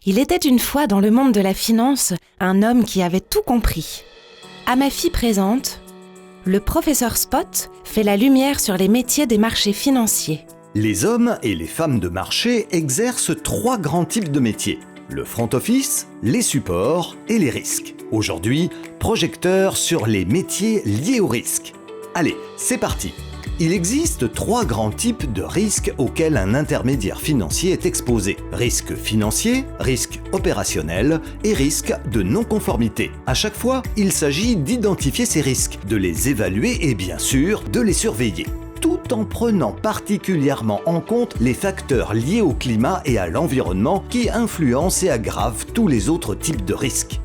Il était une fois dans le monde de la finance un homme qui avait tout compris. À ma fille présente, le professeur Spot fait la lumière sur les métiers des marchés financiers. Les hommes et les femmes de marché exercent 3 grands types de métiers. Le front office, les supports et les risques. Aujourd'hui, projecteur sur les métiers liés au risque. Allez, c'est parti! Il existe 3 grands types de risques auxquels un intermédiaire financier est exposé. Risque financier, risque opérationnel et risque de non-conformité. À chaque fois, il s'agit d'identifier ces risques, de les évaluer et bien sûr, de les surveiller, tout en prenant particulièrement en compte les facteurs liés au climat et à l'environnement qui influencent et aggravent tous les autres types de risques.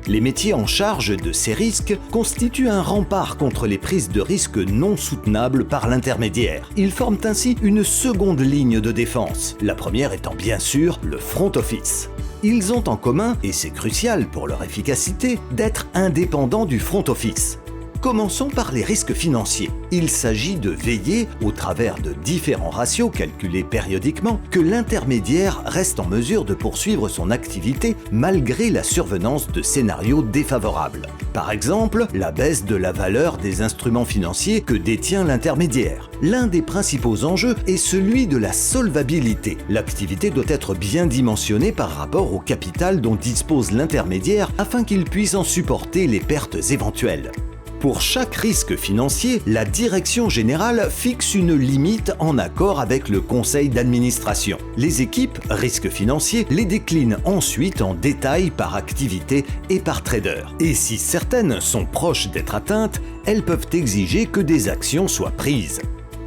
Les métiers en charge de ces risques constituent un rempart contre les prises de risques non soutenables par l'intermédiaire. Ils forment ainsi une seconde ligne de défense, la première étant bien sûr le front office. Ils ont en commun, et c'est crucial pour leur efficacité, d'être indépendants du front office. Commençons par les risques financiers. Il s'agit de veiller, au travers de différents ratios calculés périodiquement, que l'intermédiaire reste en mesure de poursuivre son activité malgré la survenance de scénarios défavorables. Par exemple, la baisse de la valeur des instruments financiers que détient l'intermédiaire. L'un des principaux enjeux est celui de la solvabilité. L'activité doit être bien dimensionnée par rapport au capital dont dispose l'intermédiaire afin qu'il puisse en supporter les pertes éventuelles. Pour chaque risque financier, la direction générale fixe une limite en accord avec le conseil d'administration. Les équipes risques financiers les déclinent ensuite en détail par activité et par trader. Et si certaines sont proches d'être atteintes, elles peuvent exiger que des actions soient prises.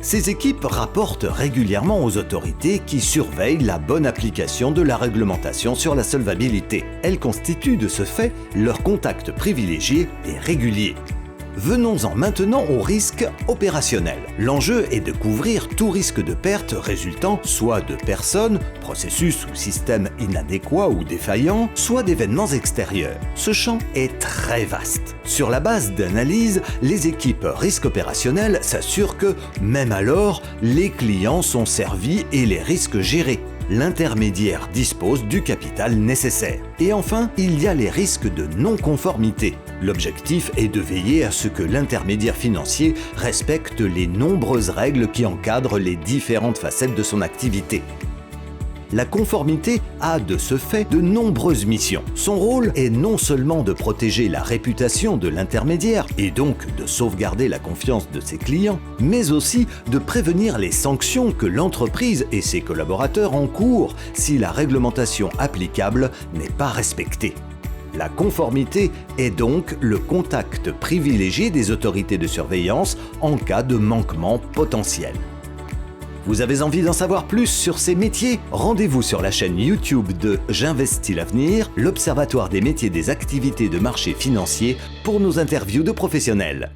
Ces équipes rapportent régulièrement aux autorités qui surveillent la bonne application de la réglementation sur la solvabilité. Elles constituent de ce fait leur contact privilégié et régulier. Venons-en maintenant au risque opérationnel. L'enjeu est de couvrir tout risque de perte résultant soit de personnes, processus ou systèmes inadéquats ou défaillants, soit d'événements extérieurs. Ce champ est très vaste. Sur la base d'analyse, les équipes risque opérationnel s'assurent que, même alors, les clients sont servis et les risques gérés. L'intermédiaire dispose du capital nécessaire. Et enfin, il y a les risques de non-conformité. L'objectif est de veiller à ce que l'intermédiaire financier respecte les nombreuses règles qui encadrent les différentes facettes de son activité. La conformité a de ce fait de nombreuses missions. Son rôle est non seulement de protéger la réputation de l'intermédiaire et donc de sauvegarder la confiance de ses clients, mais aussi de prévenir les sanctions que l'entreprise et ses collaborateurs encourent si la réglementation applicable n'est pas respectée. La conformité est donc le contact privilégié des autorités de surveillance en cas de manquement potentiel. Vous avez envie d'en savoir plus sur ces métiers? Rendez-vous sur la chaîne YouTube de J'investis l'avenir, l'Observatoire des métiers des activités de marché financier, pour nos interviews de professionnels.